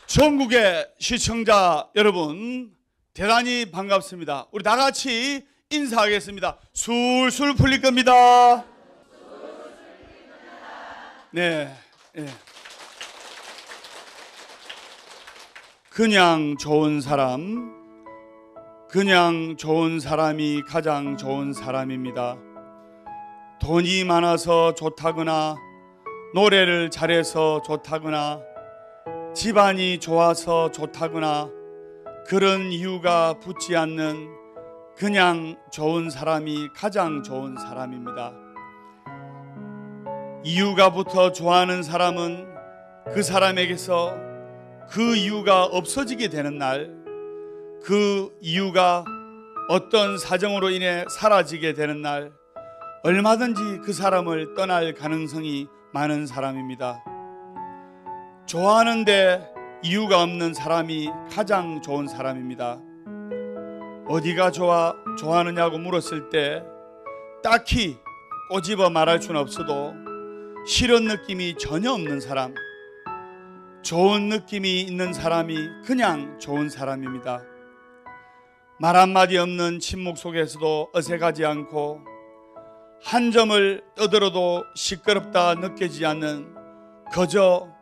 전국의 시청자 여러분, 대단히 반갑습니다. 우리 다 같이 인사하겠습니다. 술술 풀릴 겁니다. 네. 그냥 좋은 사람, 그냥 좋은 사람이 가장 좋은 사람입니다. 돈이 많아서 좋다거나, 노래를 잘해서 좋다거나, 집안이 좋아서 좋다거나, 그런 이유가 붙지 않는 그냥 좋은 사람이 가장 좋은 사람입니다. 이유가 붙어 좋아하는 사람은 그 사람에게서 그 이유가 없어지게 되는 날, 그 이유가 어떤 사정으로 인해 사라지게 되는 날, 얼마든지 그 사람을 떠날 가능성이 많은 사람입니다. 좋아하는데 이유가 없는 사람이 가장 좋은 사람입니다. 어디가 좋아하느냐고 물었을 때 딱히 꼬집어 말할 수는 없어도 싫은 느낌이 전혀 없는 사람, 좋은 느낌이 있는 사람이 그냥 좋은 사람입니다. 말 한마디 없는 침묵 속에서도 어색하지 않고, 한 점을 떠들어도 시끄럽다 느껴지지 않는, 그저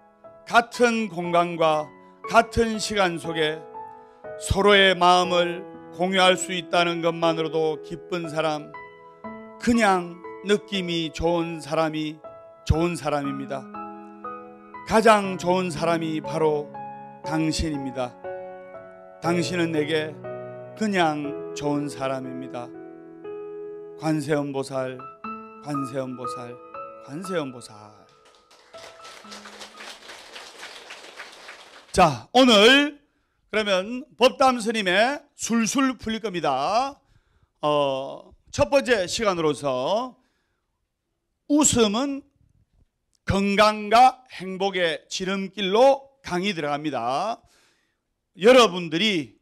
같은 공간과 같은 시간 속에 서로의 마음을 공유할 수 있다는 것만으로도 기쁜 사람, 그냥 느낌이 좋은 사람이 좋은 사람입니다. 가장 좋은 사람이 바로 당신입니다. 당신은 내게 그냥 좋은 사람입니다. 관세음보살, 관세음보살, 관세음보살. 자, 오늘 그러면 법담 스님의 술술 풀릴 겁니다. 첫 번째 시간으로서 웃음은 건강과 행복의 지름길로 강의 들어갑니다. 여러분들이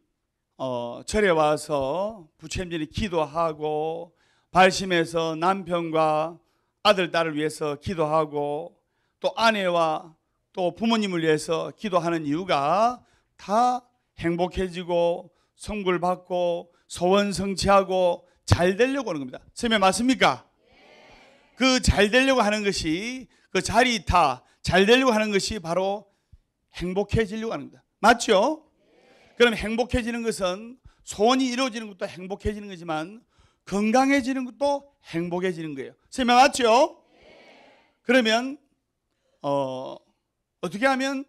절에 와서 부처님들이 기도하고, 발심해서 남편과 아들, 딸을 위해서 기도하고, 또 아내와 또 부모님을 위해서 기도하는 이유가 다 행복해지고 성불 받고 소원 성취하고 잘 되려고 하는 겁니다. 선생님 맞습니까? 그 잘 되려고 하는 것이, 그 자리타 잘 되려고 하는 것이 바로 행복해지려고 하는 겁니다. 맞죠? 그럼 행복해지는 것은 소원이 이루어지는 것도 행복해지는 거지만 건강해지는 것도 행복해지는 거예요. 선생님 맞죠? 그러면 어떻게 하면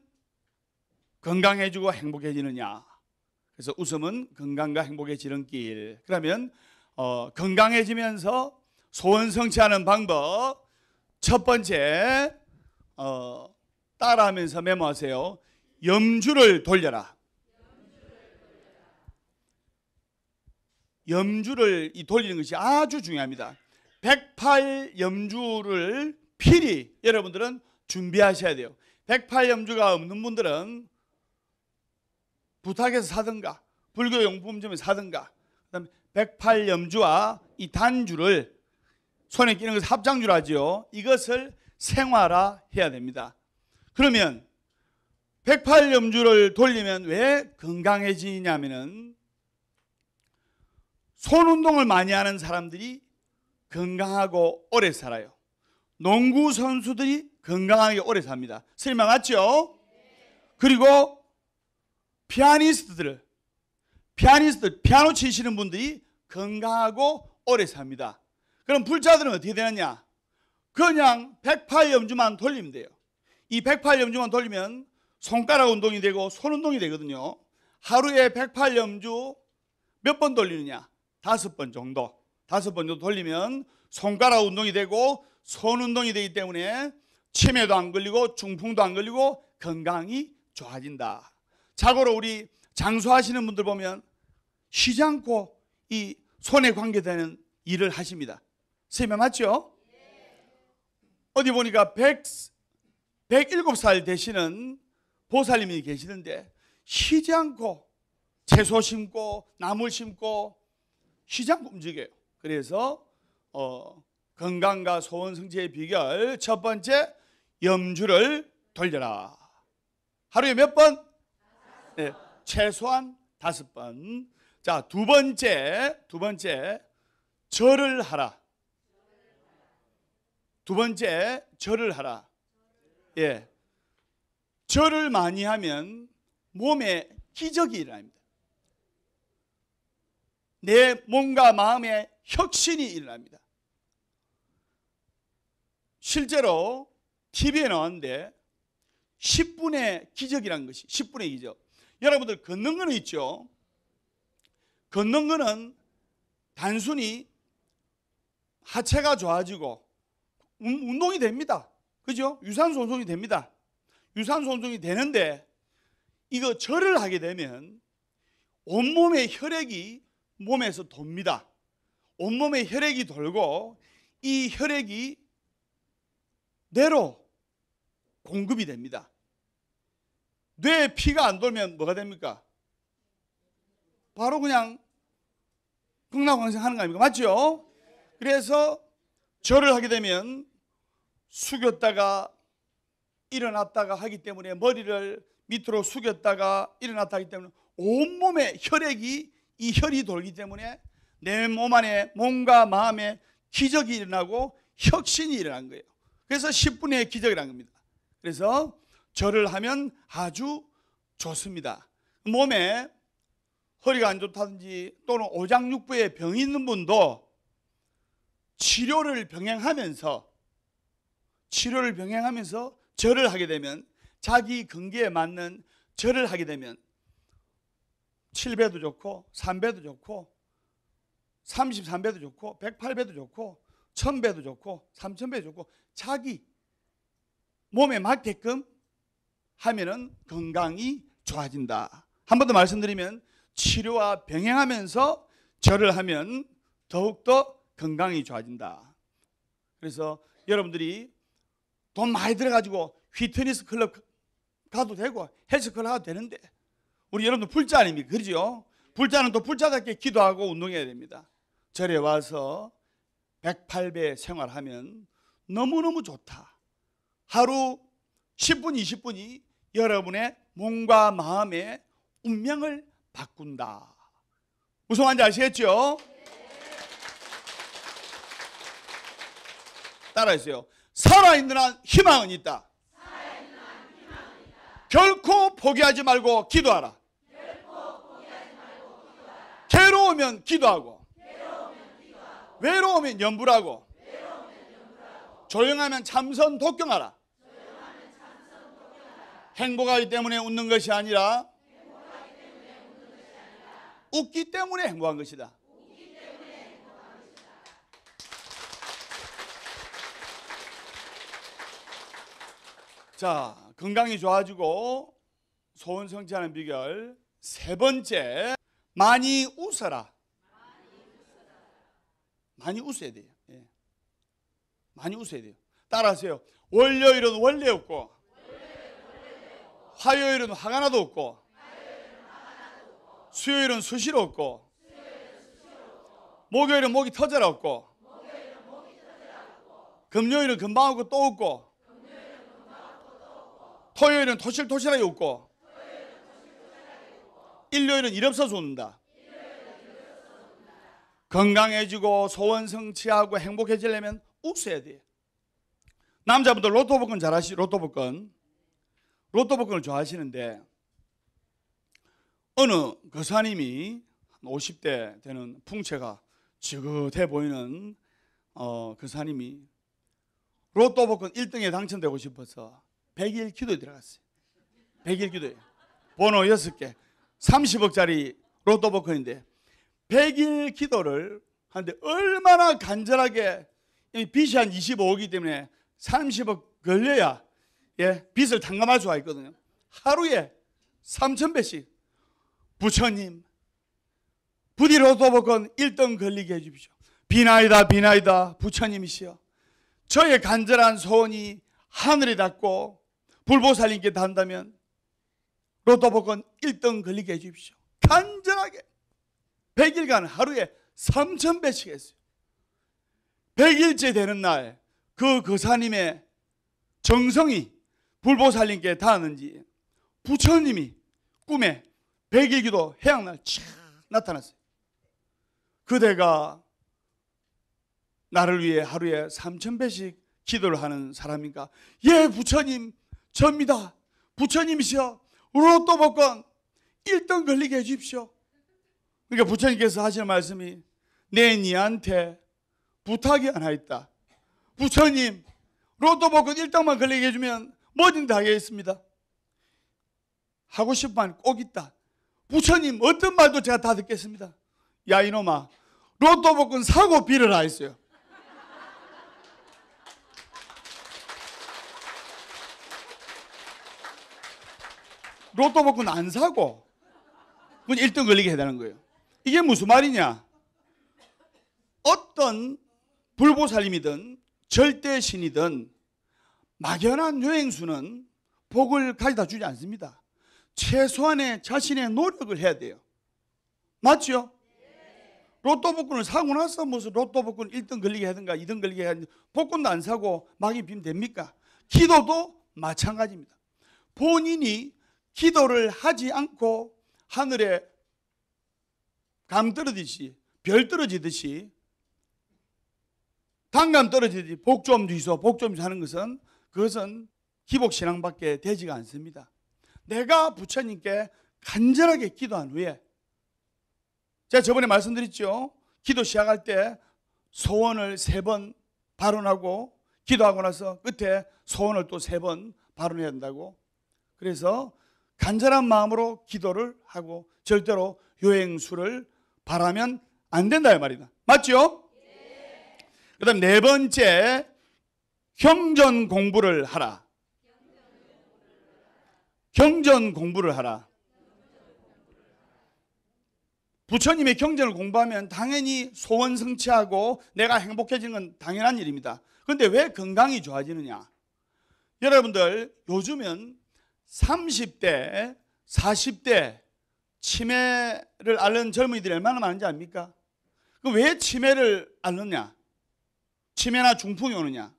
건강해지고 행복해지느냐? 그래서 웃음은 건강과 행복의 지름길. 그러면 건강해지면서 소원 성취하는 방법, 첫 번째 따라하면서 메모하세요. 염주를 돌려라. 염주를 돌리는 것이 아주 중요합니다. 108염주를 필히 여러분들은 준비하셔야 돼요. 108염주가 없는 분들은 부탁해서 사든가 불교 용품점에 사든가, 그다음에 108염주와 이 단주를 손에 끼는 것을 합장주로 하죠. 이것을 생활화해야 됩니다. 그러면 108염주를 돌리면 왜 건강해지냐면은, 손 운동을 많이 하는 사람들이 건강하고 오래 살아요. 농구 선수들이 건강하게 오래 삽니다. 설명 맞죠? 그리고 피아니스트들, 피아노 치시는 분들이 건강하고 오래 삽니다. 그럼 불자들은 어떻게 되느냐? 그냥 108염주만 돌리면 돼요. 이 108염주만 돌리면 손가락 운동이 되고 손 운동이 되거든요. 하루에 108염주 몇 번 돌리느냐? 5번 정도. 5번 정도 돌리면 손가락 운동이 되고 손 운동이 되기 때문에 치매도 안 걸리고 중풍도 안 걸리고 건강이 좋아진다. 자고로 우리 장수하시는 분들 보면 쉬지 않고 이 손에 관계되는 일을 하십니다. 선생님 맞죠? 어디 보니까 107살 되시는 보살님이 계시는데 쉬지 않고 채소 심고 나물 심고 쉬지 않고 움직여요. 그래서 건강과 소원 성취의 비결, 첫 번째 염주를 돌려라. 하루에 몇 번? 네, 최소한 5번. 자, 두 번째 절을 하라. 두 번째 절을 하라. 예, 절을 많이 하면 몸에 기적이 일어납니다. 내 몸과 마음에 혁신이 일어납니다. 실제로 TV에 나왔는데 10분의 기적이라는 것이 10분의 기적. 여러분들 걷는 거는 있죠. 걷는 거는 단순히 하체가 좋아지고 운동이 됩니다. 그죠? 유산소 운동이 됩니다. 유산소 운동이 되는데 이거 절을 하게 되면 온몸의 혈액이 몸에서 돕니다. 온몸의 혈액이 돌고 이 혈액이 뇌로 공급이 됩니다. 뇌에 피가 안 돌면 뭐가 됩니까? 바로 그냥 극락왕생하는 거 아닙니까? 맞죠? 그래서 절을 하게 되면 숙였다가 일어났다가 하기 때문에 머리를 밑으로 숙였다가 일어났다 하기 때문에 온몸에 혈액이 이 혈이 돌기 때문에 내 몸 안에 몸과 마음에 기적이 일어나고 혁신이 일어난 거예요. 그래서 10분의 기적이라는 겁니다. 그래서 절을 하면 아주 좋습니다. 몸에 허리가 안 좋다든지 또는 오장육부에 병이 있는 분도 치료를 병행하면서 절을 하게 되면 자기 근기에 맞는 절을 하게 되면 7배도 좋고 3배도 좋고 33배도 좋고 108배도 좋고 1000배도 좋고 3000배도 좋고 자기 몸에 맞게끔 하면은 건강이 좋아진다. 한 번 더 말씀드리면 치료와 병행하면서 절을 하면 더욱더 건강이 좋아진다. 그래서 여러분들이 돈 많이 들어가지고 휘트니스 클럽 가도 되고 헬스클럽 가도 되는데 우리 여러분들 불자 아닙니까? 그러죠? 불자는 또 불자답게 기도하고 운동해야 됩니다. 절에 와서 108배 생활하면 너무너무 좋다. 하루 10분, 20분이 여러분의 몸과 마음의 운명을 바꾼다. 무슨 말인지 아시겠죠? 따라하세요. 살아있는 한 희망은 있다. 결코 포기하지 말고 기도하라. 괴로우면 기도하고 외로우면 염불하고 조용하면 참선 독경하라. 행복하기 때문에 웃는 것이 아니라 웃기 때문에 행복한 것이다. 자, 건강이 좋아지고 소원 성취하는 비결 세 번째, 많이 웃어라. 많이 웃어야 돼요. 예. 많이 웃어야 돼요. 따라하세요. 월요일은 원래 없고 화요일은 화가 나도 없고 수요일은 수시로 없고 목요일은 목이 터져라 없고 금요일은 금방 오고 또 없고 토요일은 토실토실하게 웃고 일요일은 일 없어서 웃는다. 건강해지고 소원 성취하고 행복해지려면 웃어야 돼요. 남자분들 로또 복권 잘 아시죠? 로또 복권을 좋아하시는데 어느 거사님이 50대 되는 풍채가 지긋해 보이는 거사님이 로또 복권 1등에 당첨되고 싶어서 100일 기도에 들어갔어요. 100일 기도에 번호 6개 30억짜리 로또 복권인데 100일 기도를 하는데 얼마나 간절하게, 빚이 한 25억이기 때문에 30억 걸려야 빚을 탕감할 수가 있거든요. 하루에 3000배씩 부처님 부디 로또 복권 1등 걸리게 해주십시오. 비나이다 부처님이시여, 저의 간절한 소원이 하늘에 닿고 불보살님께 닿는다면 로또 복권 1등 걸리게 해주십시오. 간절하게 100일간 하루에 3000배씩 했어요. 100일째 되는 날 그 거사님의 정성이 불보살님께 닿았는지 부처님이 꿈에 백일기도 해양날 촥 나타났어요. 그대가 나를 위해 하루에 3,000배씩 기도를 하는 사람인가? 예, 부처님, 접니다. 부처님이시여, 로또 복권 1등 걸리게 해주십시오. 그러니까 부처님께서 하시는 말씀이, 내 니한테 부탁이 하나 있다. 부처님, 로또 복권 1등만 걸리게 해주면 뭐든지 다 하겠습니다. 하고 싶은 말 꼭 있다. 부처님, 어떤 말도 제가 다 듣겠습니다. 야, 이놈아, 로또 복권 사고 빌어라 했어요. 로또 복권 안 사고 그건 1등 걸리게 해야 되는 거예요. 이게 무슨 말이냐? 어떤 불보살님이든 절대신이든 막연한 요행수는 복을 가져다 주지 않습니다. 최소한의 자신의 노력을 해야 돼요. 맞죠? 로또 복권을 사고 나서 무슨 로또 복권 1등 걸리게 하든가 2등 걸리게 하든가 복권도 안 사고 막이 비면 됩니까? 기도도 마찬가지입니다. 본인이 기도를 하지 않고 하늘에 감 떨어지듯이, 별 떨어지듯이, 단감 떨어지듯이 복 좀 주이소, 복 좀 하는 것은, 그것은 기복신앙밖에 되지가 않습니다. 내가 부처님께 간절하게 기도한 후에, 제가 저번에 말씀드렸죠. 기도 시작할 때 소원을 3번 발언하고 기도하고 나서 끝에 소원을 또 3번 발언해야 된다고. 그래서 간절한 마음으로 기도를 하고 절대로 요행수를 바라면 안 된다 이 말이다. 맞죠? 네. 그 다음 4번째, 경전 공부를 하라. 경전 공부를 하라. 부처님의 경전을 공부하면 당연히 소원 성취하고 내가 행복해지는 건 당연한 일입니다. 그런데 왜 건강이 좋아지느냐? 여러분들 요즘은 30대, 40대 치매를 앓는 젊은이들이 얼마나 많은지 압니까? 왜 치매를 앓느냐? 치매나 중풍이 오느냐?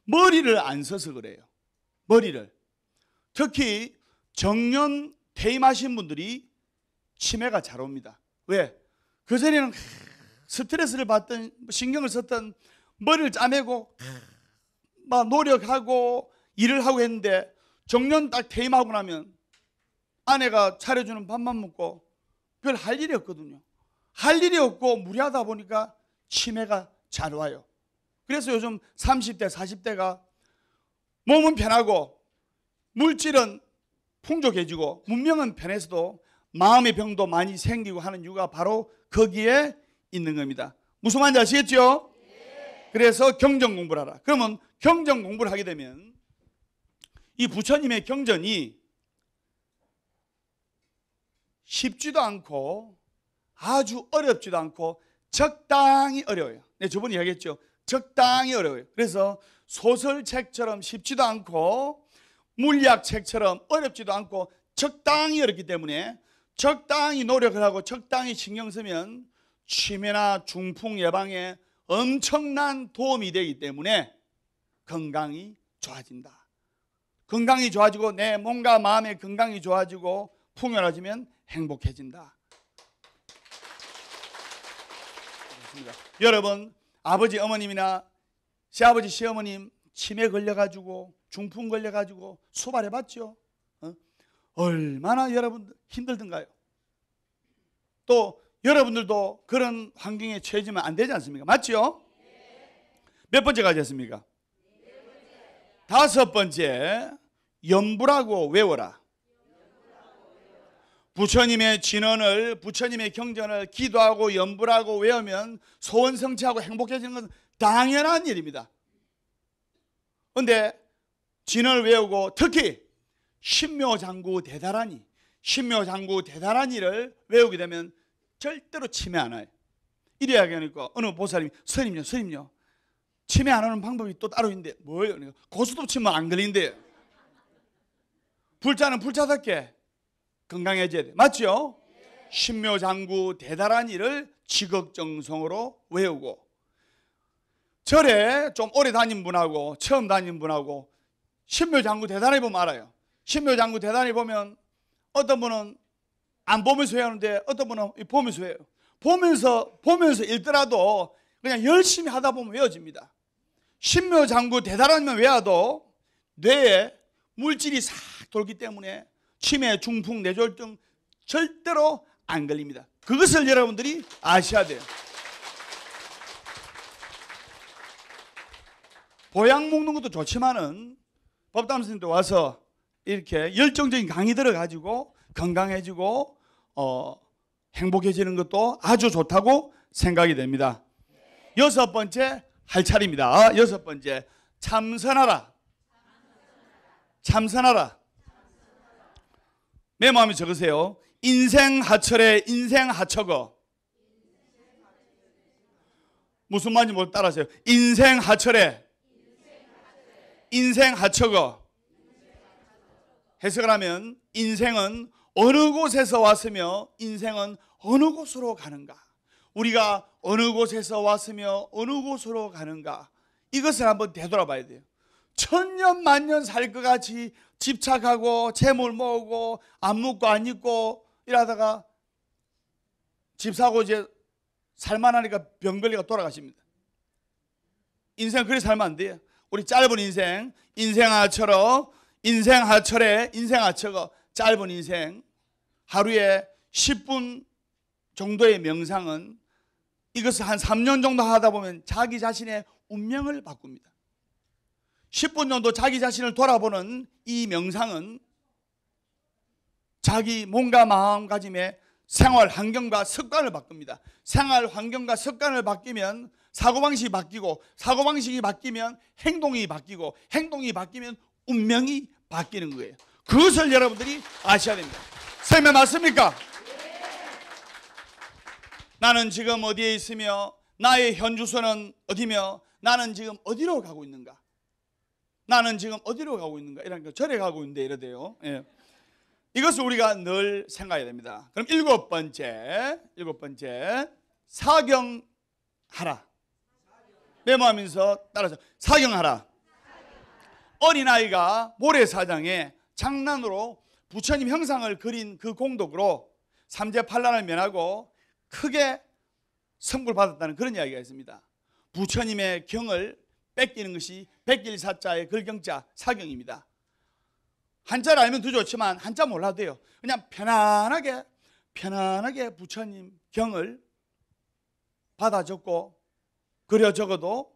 머리를 안 써서 그래요. 머리를. 특히 정년 퇴임하신 분들이 치매가 잘 옵니다. 왜? 그전에는 스트레스를 받던, 신경을 썼던, 머리를 짜매고 막 노력하고 일을 하고 했는데 정년 딱 퇴임하고 나면 아내가 차려주는 밥만 먹고 별 할 일이 없거든요. 할 일이 없고 무리하다 보니까 치매가 잘 와요. 그래서 요즘 30대, 40대가 몸은 편하고 물질은 풍족해지고 문명은 편해서도 마음의 병도 많이 생기고 하는 이유가 바로 거기에 있는 겁니다. 무슨 말인지 아시겠죠? 네. 그래서 경전 공부를 하라. 그러면 경전 공부를 하게 되면 이 부처님의 경전이 쉽지도 않고 아주 어렵지도 않고 적당히 어려워요. 네, 저번에 이야기했죠. 적당히 어려워요. 그래서 소설책처럼 쉽지도 않고 물리학책처럼 어렵지도 않고 적당히 어렵기 때문에 적당히 노력을 하고 적당히 신경 쓰면 치매나 중풍 예방에 엄청난 도움이 되기 때문에 건강이 좋아진다. 건강이 좋아지고 내 몸과 마음의 건강이 좋아지고 풍요로워지면 행복해진다. 그렇습니다. 여러분, 아버지 어머님이나 시아버지 시어머님 치매 걸려가지고 중풍 걸려가지고 수발해봤죠? 얼마나 여러분들 힘들던가요? 또 여러분들도 그런 환경에 처해지면 안 되지 않습니까? 맞죠? 몇 번째 가졌습니까? 5번째, 염불하고 외워라. 부처님의 진언을, 부처님의 경전을 기도하고 염불하고 외우면 소원 성취하고 행복해지는 것은 당연한 일입니다. 그런데 진언을 외우고 특히 신묘장구 대다라니, 신묘장구 대다라니를 외우게 되면 절대로 치매 안 와요. 이래야 하니까 어느 보살님이 스님요 치매 안 오는 방법이 또 따로 있는데 뭐예요? 고스톱 치면 안 걸린대요. 불자는 불자답게 건강해져야 돼. 맞죠? 신묘장구 대다라니를 지극정성으로 외우고 절에 좀 오래 다닌 분하고 처음 다닌 분하고 신묘장구 대다라니 보면 알아요. 신묘장구 대다라니 보면 어떤 분은 안 보면서 외우는데 어떤 분은 보면서 외워요. 보면서 읽더라도 그냥 열심히 하다 보면 외워집니다. 신묘장구 대단하면 외워도 뇌에 물질이 싹 돌기 때문에 치매, 중풍, 뇌졸중 절대로 안 걸립니다. 그것을 여러분들이 아셔야 돼요. 보약 먹는 것도 좋지만은 법담 선생님도 와서 이렇게 열정적인 강의 들어가지고 건강해지고 행복해지는 것도 아주 좋다고 생각이 됩니다. 여섯 번째 할 차례입니다. 여섯 번째, 참선하라. 참선하라. 메모하면 적으세요. 인생하철에 인생하처거. 무슨 말인지 못 따라하세요. 인생하철에 인생하처거. 해석을 하면 인생은 어느 곳에서 왔으며 인생은 어느 곳으로 가는가, 우리가 어느 곳에서 왔으며 어느 곳으로 가는가, 이것을 한번 되돌아봐야 돼요. 천년 만년 살 것 같이 집착하고 재물 모으고 안 묻고 안 입고 이러다가 집 사고 이제 살만하니까 병 걸리가 돌아가십니다. 인생 그렇게 살면 안 돼요. 우리 짧은 인생, 인생하처럼 인생하철에 인생하처거, 짧은 인생 하루에 10분 정도의 명상은, 이것을 한 3년 정도 하다 보면 자기 자신의 운명을 바꿉니다. 10분 정도 자기 자신을 돌아보는 이 명상은 자기 몸과 마음가짐의 생활 환경과 습관을 바꿉니다. 생활 환경과 습관을 바뀌면 사고방식이 바뀌고, 사고방식이 바뀌면 행동이 바뀌고, 행동이 바뀌면 운명이 바뀌는 거예요. 그것을 여러분들이 아셔야 됩니다. 설명 맞습니까? 나는 지금 어디에 있으며 나의 현 주소는 어디며 나는 지금 어디로 가고 있는가, 나는 지금 어디로 가고 있는가, 이러니까 절에 가고 있는데 이러대요. 예. 이것을 우리가 늘 생각해야 됩니다. 그럼 일곱 번째 사경하라. 메모하면서 따라서 사경하라. 어린아이가 모래사장에 장난으로 부처님 형상을 그린 그 공덕으로 삼재팔란을 면하고 크게 선물 받았다는 그런 이야기가 있습니다. 부처님의 경을 뺏기는 것이 백일사자의 글경자 사경입니다. 한자를 알면 더 좋지만 한자 몰라도 돼요. 그냥 편안하게 부처님 경을 받아 적고 그려 적어도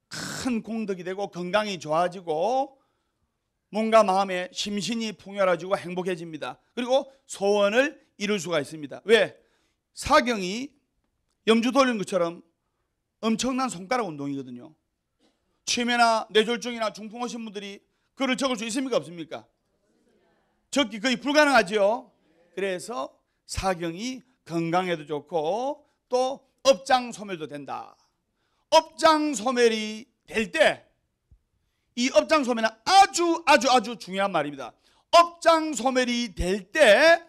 큰 공덕이 되고 건강이 좋아지고 몸과 마음에 심신이 풍요로워지고 행복해집니다. 그리고 소원을 이룰 수가 있습니다. 왜? 사경이 염주 돌리는 것처럼 엄청난 손가락 운동이거든요. 치매나 뇌졸중이나 중풍 오신 분들이 글을 적을 수 있습니까? 없습니까? 적기 거의 불가능하죠. 그래서 사경이 건강에도 좋고 또 업장소멸도 된다. 업장소멸이 될 때, 이 업장소멸은 아주 중요한 말입니다. 업장소멸이 될 때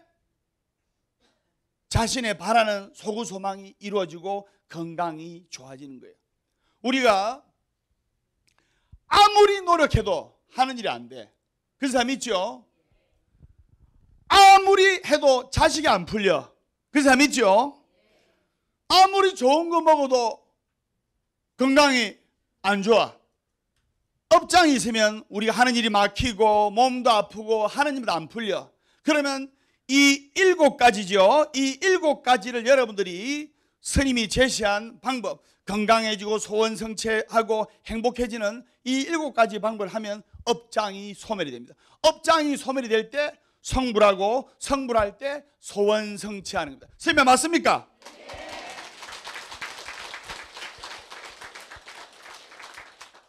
자신의 바라는 소구소망이 이루어지고 건강이 좋아지는 거예요. 우리가 아무리 노력해도 하는 일이 안 돼. 그런 사람 있죠? 아무리 해도 자식이 안 풀려. 그런 사람 있죠? 아무리 좋은 거 먹어도 건강이 안 좋아. 업장이 있으면 우리가 하는 일이 막히고 몸도 아프고 하는 일도 안 풀려. 그러면 이 7가지죠. 이 7가지를 여러분들이 스님이 제시한 방법, 건강해지고 소원성취하고 행복해지는 이 7가지 방법을 하면 업장이 소멸이 됩니다. 업장이 소멸이 될 때 성불하고 성불할 때 소원성취하는 겁니다. 설명 맞습니까?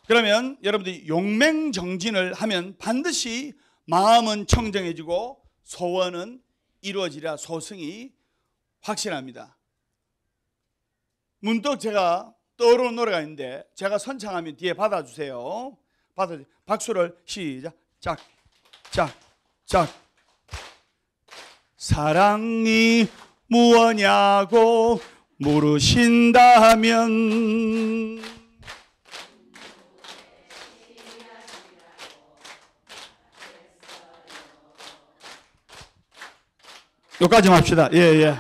그러면 여러분들이 용맹정진을 하면 반드시 마음은 청정해지고 소원은 이루어지리라 소승이 확신합니다. 문득 제가 떠오르는 노래가 있는데 제가 선창하면 뒤에 받아주세요. 박수를 시작. 짝. 사랑이 무엇냐고 물으신다면 여기까지만 합시다. 예, 예.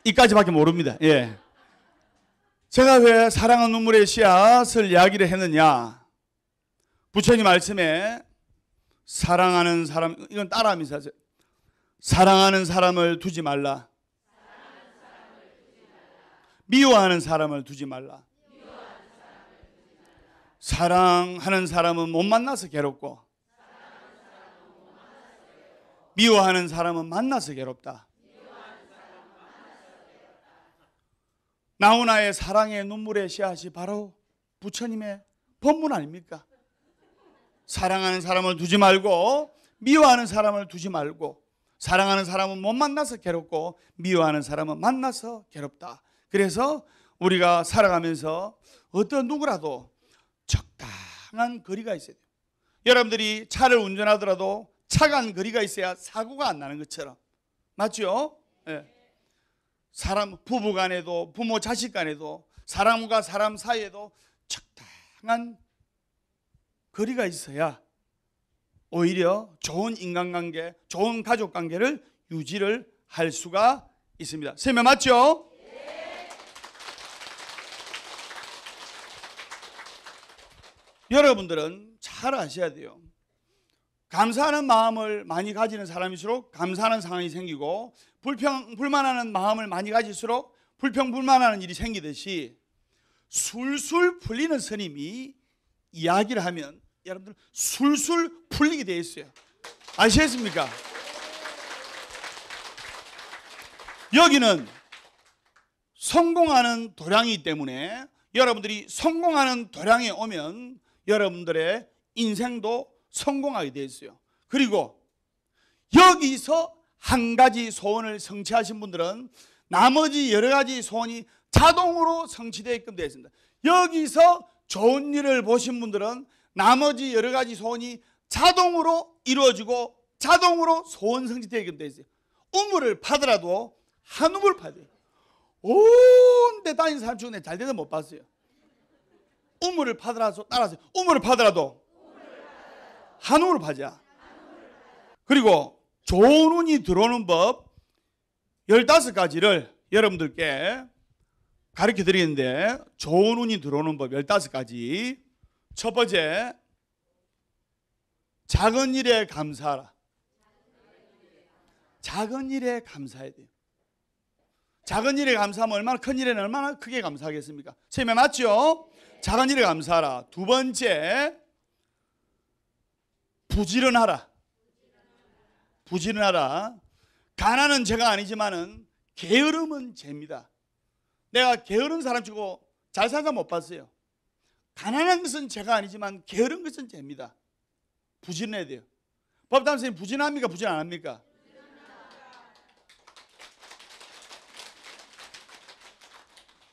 이까지밖에 모릅니다. 예. 제가 왜 사랑은 눈물의 씨앗을 이야기를 했느냐? 부처님 말씀에 사랑하는 사람, 이건 따라하면서 하세요. 사랑하는 사람을 두지 말라. 미워하는 사람을 두지 말라. 사랑하는 사람은 못 만나서 괴롭고 미워하는 사람은 만나서 괴롭다. 나훈아의 사랑의 눈물의 씨앗이 바로 부처님의 법문 아닙니까? 사랑하는 사람을 두지 말고 미워하는 사람을 두지 말고 사랑하는 사람은 못 만나서 괴롭고 미워하는 사람은 만나서 괴롭다. 그래서 우리가 살아가면서 어떤 누구라도 적당한 거리가 있어야 돼요. 여러분들이 차를 운전하더라도 차간 거리가 있어야 사고가 안 나는 것처럼. 맞죠? 예. 사람 부부 간에도 부모 자식 간에도 사람과 사람 사이에도 적당한 거리가 있어야 오히려 좋은 인간관계, 좋은 가족관계를 유지를 할 수가 있습니다. 설명 맞죠? 네. 여러분들은 잘 아셔야 돼요. 감사하는 마음을 많이 가지는 사람일수록 감사하는 상황이 생기고 불만하는 마음을 많이 가질수록 불평불만하는 일이 생기듯이 술술 풀리는 스님이 이야기를 하면 여러분들 술술 풀리게 되어 있어요. 아시겠습니까? 여기는 성공하는 도량이기 때문에 여러분들이 성공하는 도량에 오면 여러분들의 인생도 성공하게 되어 있어요. 그리고 여기서 한 가지 소원을 성취하신 분들은 나머지 여러 가지 소원이 자동으로 성취되게끔 되어 있습니다. 여기서 좋은 일을 보신 분들은 나머지 여러 가지 소원이 자동으로 이루어지고 자동으로 소원 성취되게끔 되어 있어요. 우물을 파더라도 한 우물 파야 돼요. 온 데 다니는 사람 중에 잘 되는 못 봤어요. 우물을 파더라도 따라하세요. 우물을 파더라도 한 우물을 파자. 그리고 좋은 운이 들어오는 법 15가지를 여러분들께 가르쳐 드리는데, 좋은 운이 들어오는 법 15가지. 첫 번째, 작은 일에 감사하라. 작은 일에 감사해야 돼요. 작은 일에 감사하면 얼마나 큰 일에는 얼마나 크게 감사하겠습니까? 설명 맞죠? 작은 일에 감사하라. 두 번째, 부지런하라. 부지런하라. 가난은 죄가 아니지만은 게으름은 죄입니다. 내가 게으른 사람 치고 잘 사는 사람 못 봤어요. 가난한 것은 죄가 아니지만 게으른 것은 죄입니다. 부지런해야 돼요. 법담 선생님 부지런합니까? 부지런 안 합니까?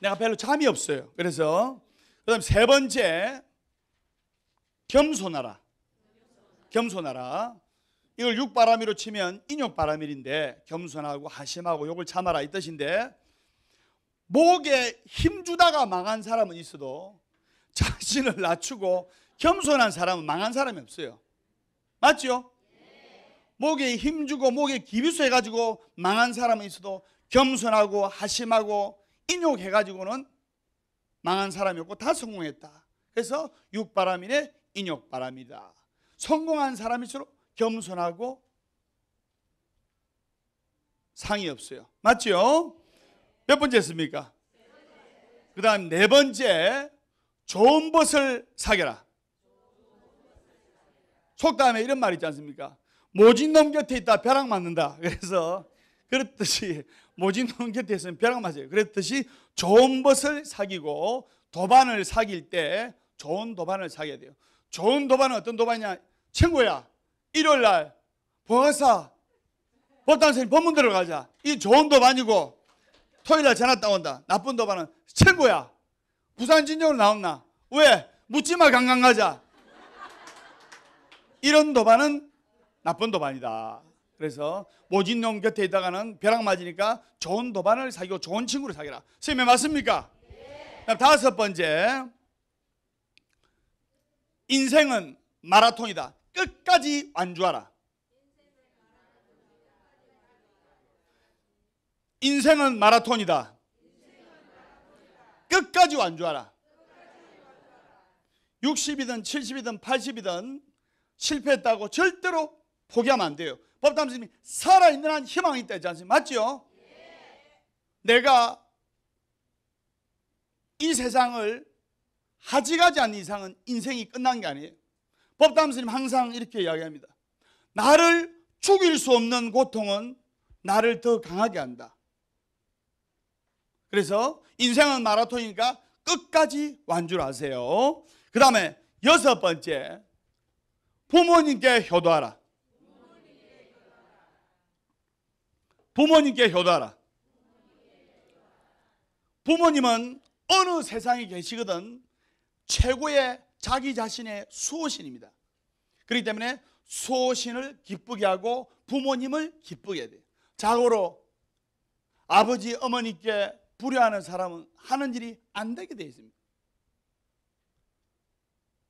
내가 별로 잠이 없어요. 그래서 그다음 세 번째, 겸손하라. 겸손하라. 이걸 육바라미로 치면 인욕바라밀인데, 겸손하고 하심하고 욕을 참아라 이 뜻인데, 목에 힘주다가 망한 사람은 있어도 자신을 낮추고 겸손한 사람은 망한 사람이 없어요. 맞죠? 목에 힘주고 목에 기비수 해가지고 망한 사람은 있어도 겸손하고 하심하고 인욕해가지고는 망한 사람이 없고 다 성공했다. 그래서 육바라밀의 인욕바라밀이다. 성공한 사람일수록 겸손하고 상이 없어요. 맞죠? 몇 번째 했습니까? 그 다음 네 번째, 좋은 벗을 사겨라. 속담에 이런 말 있지 않습니까? 모진 놈 곁에 있다 벼락 맞는다. 그래서 그렇듯이 모진 놈 곁에 있으면 벼락 맞아요. 그렇듯이 좋은 벗을 사귀고 도반을 사귈 때 좋은 도반을 사귀어야 돼요. 좋은 도반은 어떤 도반이냐? 친구야, 일요일날 보아사 법당 선생님 법문 들어가자. 이 좋은 도반이고, 토요일날 전화 따온다. 나쁜 도반은 친구야, 부산 진영으로 나온나? 왜? 묻지마 강강 가자. 이런 도반은 나쁜 도반이다. 그래서 모진놈 곁에 있다가는 벼락 맞으니까 좋은 도반을 사귀고 좋은 친구를 사귀라. 선생님 맞습니까? 네. 다섯 번째, 인생은 마라톤이다. 끝까지 완주하라. 인생은 마라톤이다. 끝까지 완주하라. 60이든 70이든 80이든 실패했다고 절대로 포기하면 안 돼요. 법담 스님이 살아있는 한 희망이 있다 했지 않습니까? 맞죠? 내가 이 세상을 하직하지 않는 이상은 인생이 끝난 게 아니에요. 법담 스님 항상 이렇게 이야기합니다. 나를 죽일 수 없는 고통은 나를 더 강하게 한다. 그래서 인생은 마라톤이니까 끝까지 완주를 하세요. 그 다음에 6번째, 부모님께 효도하라. 부모님께 효도하라. 부모님은 어느 세상에 계시거든 최고의 자기 자신의 수호신입니다. 그렇기 때문에 수호신을 기쁘게 하고 부모님을 기쁘게 해야 돼요. 자고로 아버지 어머니께 불효하는 사람은 하는 일이 안 되게 되어 있습니다.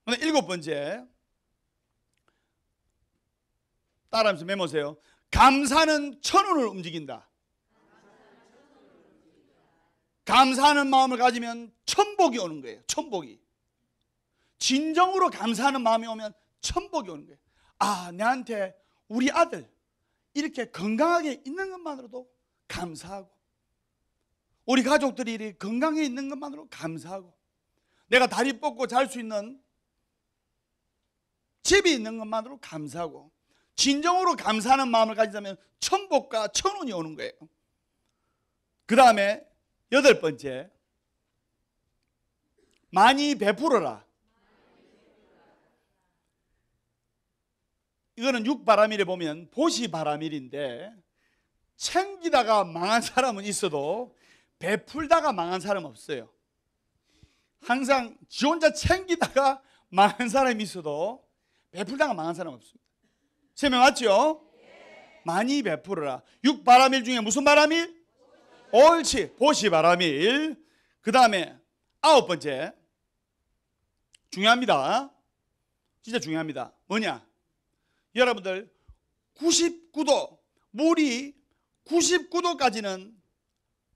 7번째, 따라하면서 메모세요. 감사는 천운을 움직인다. 감사하는 마음을 가지면 천복이 오는 거예요. 천복이. 진정으로 감사하는 마음이 오면 천복이 오는 거예요. 아, 내한테 우리 아들 이렇게 건강하게 있는 것만으로도 감사하고, 우리 가족들이 이렇게 건강해 있는 것만으로 감사하고, 내가 다리 뻗고 잘 수 있는 집이 있는 것만으로 감사하고, 진정으로 감사하는 마음을 가지자면 천복과 천운이 오는 거예요. 그 다음에 8번째, 많이 베풀어라. 이거는 육바라밀에 보면 보시바라밀인데, 챙기다가 망한 사람은 있어도 베풀다가 망한 사람은 없어요. 항상 지 혼자 챙기다가 망한 사람이 있어도 베풀다가 망한 사람은 없습니다. 설명 맞죠? 많이 베풀어라. 육바라밀 중에 무슨 바라밀? 옳지, 보시바라밀. 그 다음에 9번째, 중요합니다. 진짜 중요합니다. 뭐냐? 여러분들 99도, 물이 99도까지는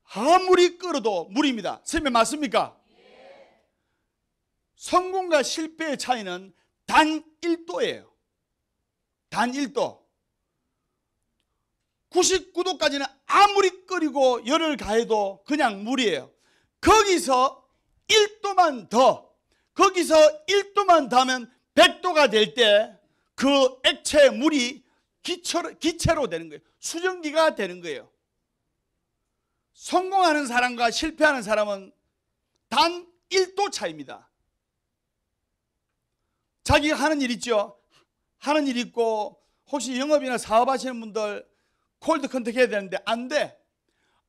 아무리 끓어도 물입니다. 설명 맞습니까? 성공과 실패의 차이는 단 1도예요. 단 1도. 99도까지는 아무리 끓이고 열을 가해도 그냥 물이에요. 거기서 1도만 더, 거기서 1도만 더 하면 100도가 될 때 그 액체 물이 기체로 되는 거예요. 수증기가 되는 거예요. 성공하는 사람과 실패하는 사람은 단 1도 차이입니다. 자기가 하는 일 있죠. 하는 일 있고 혹시 영업이나 사업하시는 분들 콜드 컨택 해야 되는데 안 돼.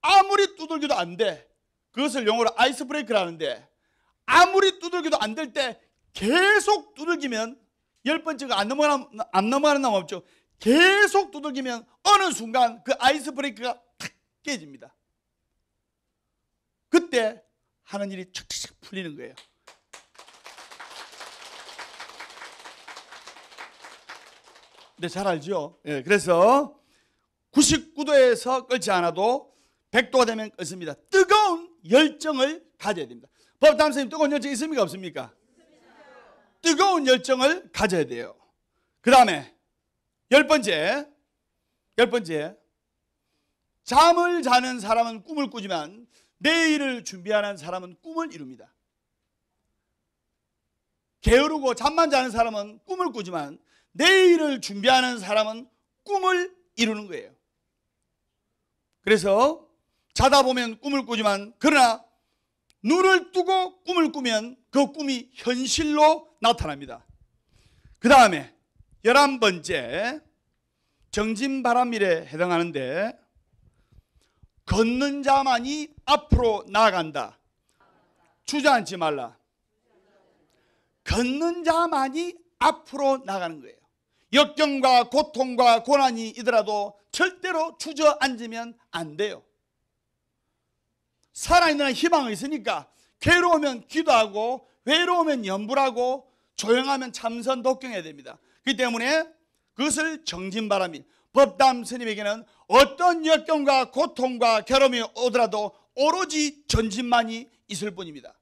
아무리 두들겨도 안 돼. 그것을 영어로 아이스 브레이크를 하는데, 아무리 두들겨도 안 될 때 계속 두들기면, 10번째가 안 넘어가는 놈 없죠. 계속 두들기면 어느 순간 그 아이스 브레이크가 탁 깨집니다. 그때 하는 일이 착착 풀리는 거예요. 네, 잘 알죠? 예, 그래서 99도에서 끓지 않아도 100도가 되면 끓습니다. 뜨거운 열정을 가져야 됩니다. 법담 선생님, 뜨거운 열정 있습니까? 없습니까? 뜨거운 열정을 가져야 돼요. 그 다음에 10번째, 잠을 자는 사람은 꿈을 꾸지만 내일을 준비하는 사람은 꿈을 이룹니다. 게으르고 잠만 자는 사람은 꿈을 꾸지만 내일을 준비하는 사람은 꿈을 이루는 거예요. 그래서 자다 보면 꿈을 꾸지만, 그러나 눈을 뜨고 꿈을 꾸면 그 꿈이 현실로 나타납니다. 그 다음에 11번째, 정진바람밀에 해당하는데, 걷는 자만이 앞으로 나아간다. 주저앉지 말라. 걷는 자만이 앞으로 나가는 거예요. 역경과 고통과 고난이 있더라도 절대로 주저앉으면 안 돼요. 살아있는 희망이 있으니까 괴로우면 기도하고, 외로우면 염불하고, 조용하면 참선 독경해야 됩니다. 그렇기 때문에 그것을 정진바람밀, 법담 스님에게는 어떤 역경과 고통과 괴로움이 오더라도 오로지 전진만이 있을 뿐입니다.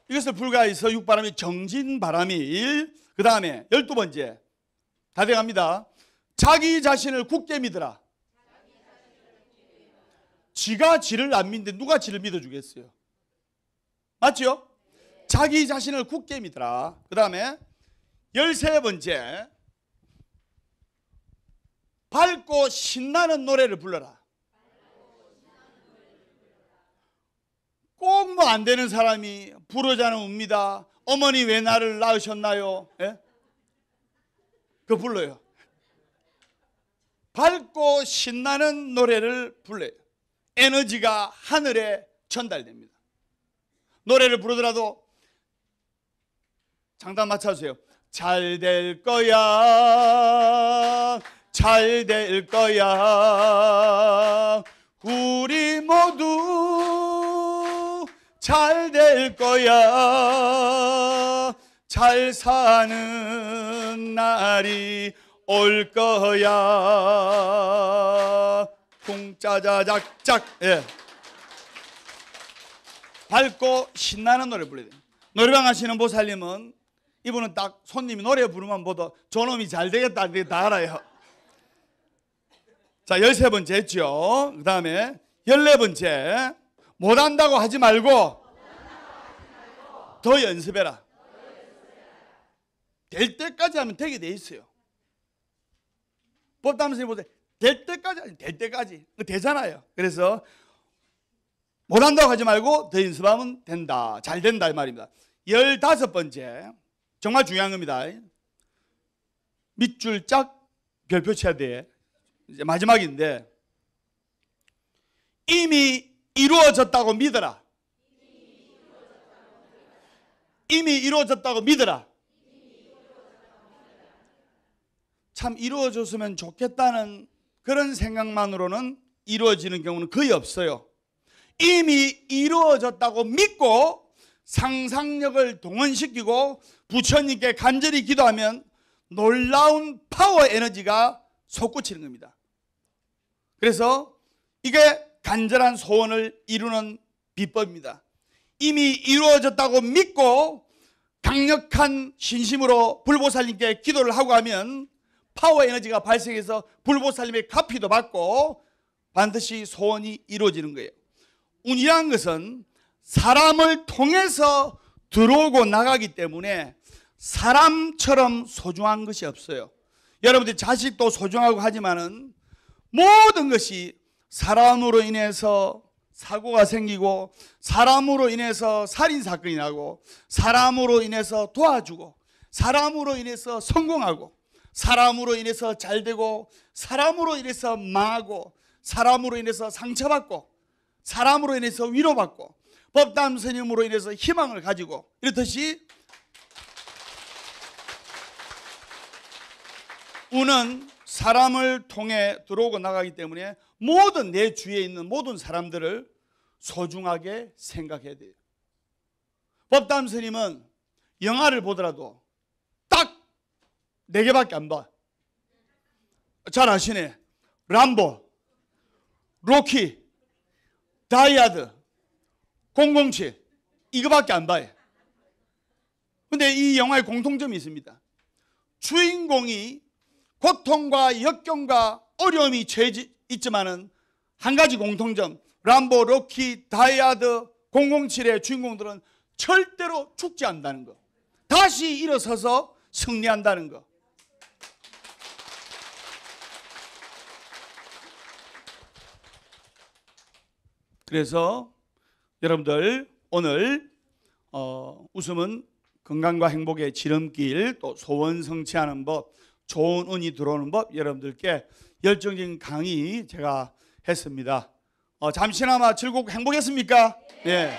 이것을 불가해서 육바람이 정진바람이 1, 그 다음에 12번째 다 돼갑니다. 자기 자신을 굳게 믿으라. 지가 지를 안 믿는데 누가 지를 믿어주겠어요? 맞죠? 자기 자신을 굳게 믿으라. 그 다음에 13번째 밝고 신나는 노래를 불러라. 꼭 뭐 안 되는 사람이 부르자는 웁니다. 어머니 왜 나를 낳으셨나요? 예? 그거 불러요. 밝고 신나는 노래를 불러요. 에너지가 하늘에 전달됩니다. 노래를 부르더라도 장단 맞춰주세요. 잘 될 거야, 잘 될 거야, 우리 모두 잘 될 거야, 잘 사는 날이 올 거야. 쿵짜자작작. 예. 밝고 신나는 노래 불러야 돼요. 노래방 하시는 보살님은 이분은 딱 손님이 노래 부르면 보다 저놈이 잘 되겠다 안 되겠다 다 알아요. 자, 13번째 했죠. 그 다음에 14번째 못한다고 하지 말고 더 연습해라. 될 때까지 하면 되게 돼 있어요. 법담선생님 보세요. 될 때까지 아니 될 때까지 되잖아요. 그래서 못한다고 하지 말고 더 연습하면 된다. 잘 된다 이 말입니다. 15번째 정말 중요한 겁니다. 밑줄 짝 별표 쳐야 돼. 이제 마지막인데 이미 이루어졌다고 믿어라. 이미 이루어졌다고 믿어라. 참 이루어졌으면 좋겠다는 그런 생각만으로는 이루어지는 경우는 거의 없어요. 이미 이루어졌다고 믿고 상상력을 동원시키고 부처님께 간절히 기도하면 놀라운 파워 에너지가 솟구치는 겁니다. 그래서 이게 간절한 소원을 이루는 비법입니다. 이미 이루어졌다고 믿고 강력한 신심으로 불보살님께 기도를 하고 하면 파워 에너지가 발생해서 불보살님의 가피도 받고 반드시 소원이 이루어지는 거예요. 운이라는 것은 사람을 통해서 들어오고 나가기 때문에 사람처럼 소중한 것이 없어요. 여러분들 자식도 소중하고 하지만은 모든 것이 사람으로 인해서 사고가 생기고 사람으로 인해서 살인사건이 나고 사람으로 인해서 도와주고 사람으로 인해서 성공하고 사람으로 인해서 잘되고 사람으로 인해서 망하고 사람으로 인해서 상처받고 사람으로 인해서 위로받고 법담 스님으로 인해서 희망을 가지고 이렇듯이 운은 사람을 통해 들어오고 나가기 때문에 모든 내 주위에 있는 모든 사람들을 소중하게 생각해야 돼요. 법담 스님은 영화를 보더라도 딱 4개밖에 안 봐. 잘 아시네. 람보, 로키, 다이아드, 007 이거밖에 안 봐요. 근데 이 영화에 공통점이 있습니다. 주인공이 고통과 역경과 어려움이 있지만은 한 가지 공통점, 람보, 로키, 다이아드, 007의 주인공들은 절대로 죽지 않는다는 거. 다시 일어서서 승리한다는 거. 그래서 여러분들 오늘 웃음은 건강과 행복의 지름길, 또 소원 성취하는 법, 좋은 운이 들어오는 법 여러분들께 열정적인 강의 제가 했습니다. 잠시나마 즐겁고 행복했습니까? 네.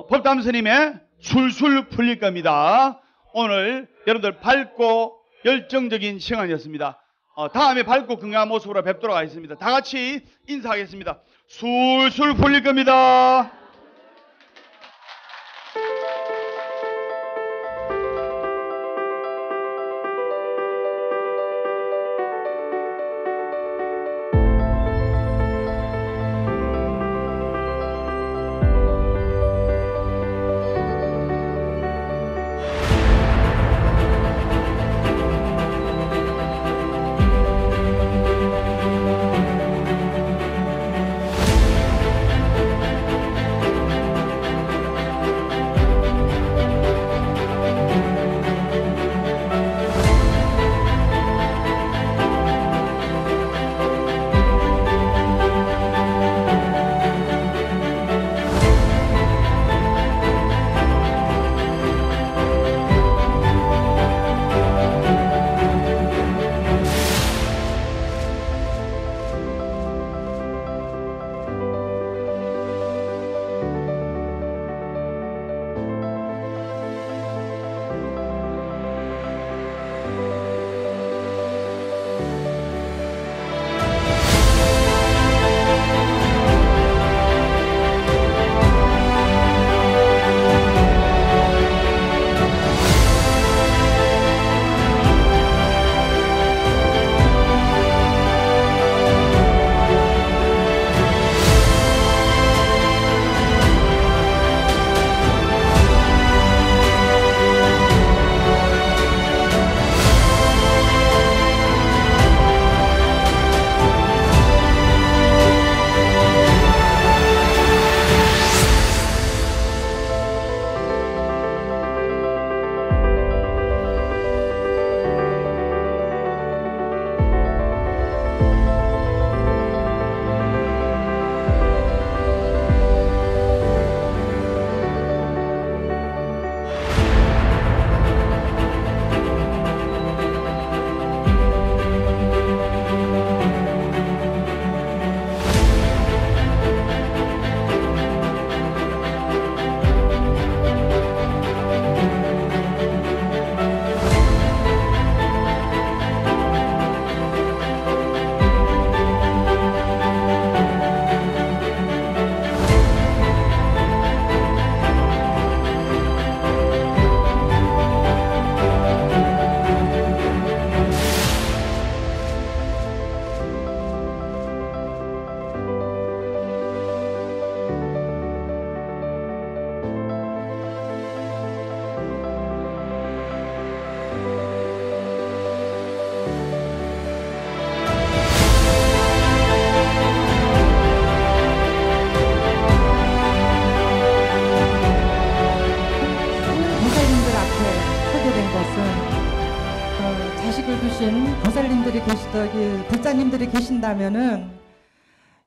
법담 스님의 술술 풀릴 겁니다. 오늘 여러분들 밝고 열정적인 시간이었습니다. 다음에 밝고 건강한 모습으로 뵙도록 하겠습니다. 다 같이 인사하겠습니다. 술술 풀릴 겁니다. 계신 보살님들이 불자님들이 계신다면은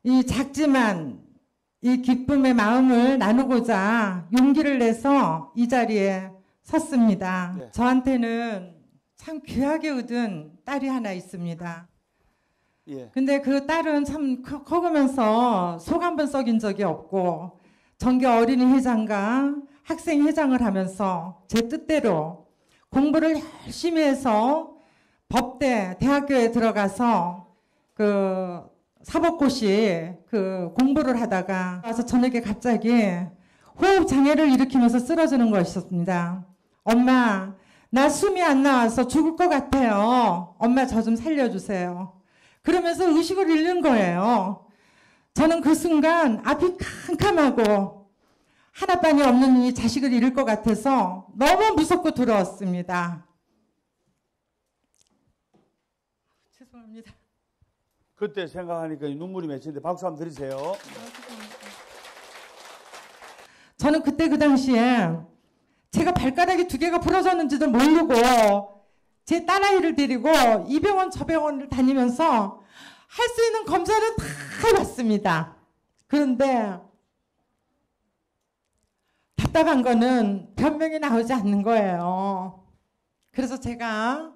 이 작지만 이 기쁨의 마음을 나누고자 용기를 내서 이 자리에 섰습니다. 네. 저한테는 참 귀하게 얻은 딸이 하나 있습니다. 예. 근데 그 딸은 참 커가면서 속 한 번 썩인 적이 없고 정교 어린이 회장과 학생 회장을 하면서 제 뜻대로 공부를 열심히 해서 법대 대학교에 들어가서 그 사법고시 그 공부를 하다가 와서 저녁에 갑자기 호흡 장애를 일으키면서 쓰러지는 것이었습니다. 엄마, 나 숨이 안 나와서 죽을 것 같아요. 엄마 저 좀 살려주세요. 그러면서 의식을 잃는 거예요. 저는 그 순간 앞이 캄캄하고 하나뿐이 없는 이 자식을 잃을 것 같아서 너무 무섭고 두려웠습니다. 죄송합니다. 그때 생각하니까 눈물이 맺히는데 박수 한번 드리세요. 저는 그때 그 당시에 제가 발가락이 2개가 부러졌는지도 모르고 제 딸아이를 데리고 이 병원 저 병원을 다니면서 할 수 있는 검사는 다 해봤습니다. 그런데 답답한 거는 변명이 나오지 않는 거예요. 그래서 제가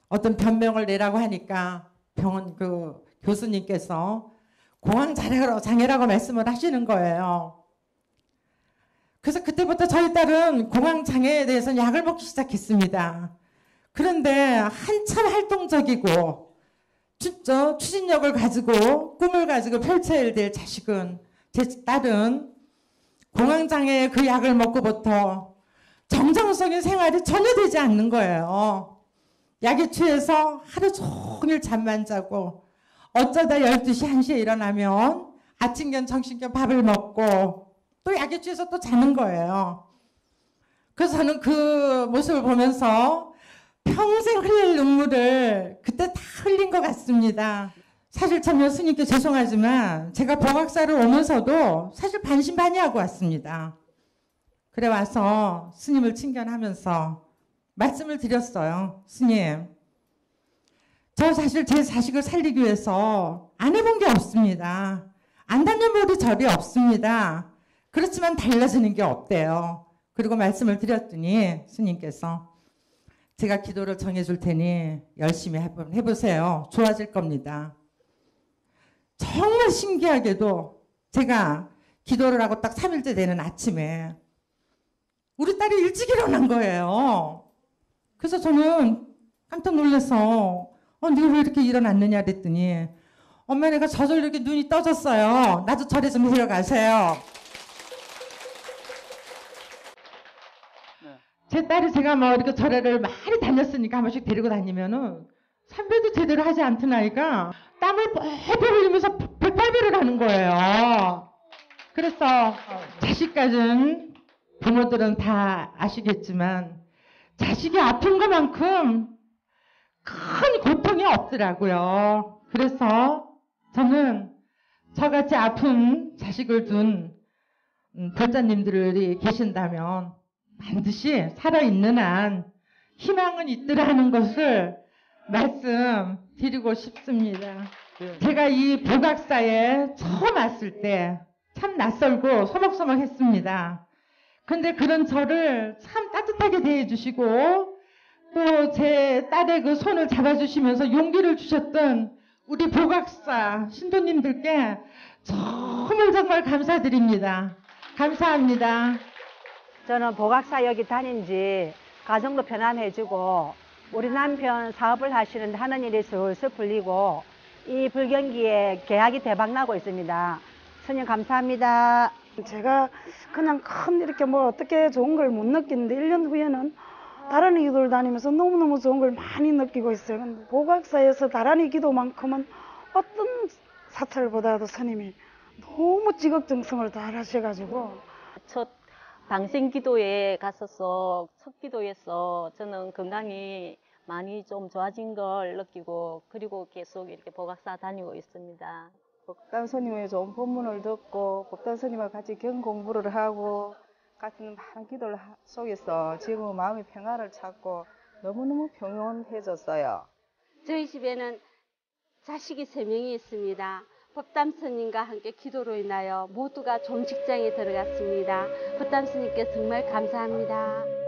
어떤 변명을 내라고 하니까 병원 그 교수님께서 공황장애라고 말씀을 하시는 거예요. 그래서 그때부터 저희 딸은 공황장애에 대해서 약을 먹기 시작했습니다. 그런데 한참 활동적이고 진짜 추진력을 가지고 꿈을 가지고 펼쳐야 될 자식은 제 딸은 공황장애의 그 약을 먹고부터 정상적인 생활이 전혀 되지 않는 거예요. 약에 취해서 하루 종일 잠만 자고 어쩌다 12시, 1시에 일어나면 아침 겸 점심 겸 밥을 먹고 또 약에 취해서 또 자는 거예요. 그래서 저는 그 모습을 보면서 평생 흘릴 눈물을 그때 다 흘린 것 같습니다. 사실 참 스님께 죄송하지만 제가 법학사를 오면서도 사실 반신반의하고 왔습니다. 그래 와서 스님을 친견하면서 말씀을 드렸어요. 스님, 저 사실 제 자식을 살리기 위해서 안 해본 게 없습니다. 안 다녀본 절이 없습니다. 그렇지만 달라지는 게 없대요. 그리고 말씀을 드렸더니 스님께서 제가 기도를 정해줄 테니 열심히 해보세요. 좋아질 겁니다. 정말 신기하게도 제가 기도를 하고 딱 3일째 되는 아침에 우리 딸이 일찍 일어난 거예요. 그래서 저는 깜짝 놀라서 네가 왜 이렇게 일어났느냐 그랬더니 엄마 내가 저절로 이렇게 눈이 떠졌어요. 나도 절에 좀 데려가세요. 제 딸이 제가 뭐 이렇게 절에를 많이 다녔으니까 한 번씩 데리고 다니면은 삼배도 제대로 하지 않던 아이가 땀을 뻘뻘 흘리면서 108배를 하는 거예요. 그래서 자식 가진 부모들은 다 아시겠지만 자식이 아픈 것만큼 큰 고통이 없더라고요. 그래서 저는 저같이 아픈 자식을 둔 별자님들이 계신다면 반드시 살아있는 한 희망은 있더라 하는 것을 말씀드리고 싶습니다. 제가 이 복악사에 처음 왔을 때 참 낯설고 소먹소먹했습니다. 근데 그런 저를 참 따뜻하게 대해주시고 또 제 딸의 그 손을 잡아주시면서 용기를 주셨던 우리 복악사 신도님들께 정말 감사드립니다. 감사합니다. 저는 복악사 여기 다닌 지 가정도 편안해지고 우리 남편 사업을 하시는데 하는 일이 슬슬 풀리고 이 불경기에 계약이 대박나고 있습니다. 스님 감사합니다. 제가 그냥 큰 이렇게 뭐 어떻게 좋은 걸 못 느끼는데 1년 후에는 다란이 기도를 다니면서 너무너무 좋은 걸 많이 느끼고 있어요. 근데 복악사에서 다란이 기도만큼은 어떤 사찰보다도 스님이 너무 지극정성을 다 하셔가지고 첫 방생 기도에 갔어서 첫 기도에서 저는 건강이 많이 좀 좋아진 걸 느끼고 그리고 계속 이렇게 복악사 다니고 있습니다. 법단 스님의 좋은 법문을 듣고 법단 스님과 같이 경 공부를 하고 같은 많은 기도를 속에서 지금 마음의 평화를 찾고 너무너무 평온해졌어요. 저희 집에는 자식이 3명이 있습니다. 법담 스님과 함께 기도로 인하여 모두가 좋은 직장에 들어갔습니다. 법담 스님께 정말 감사합니다.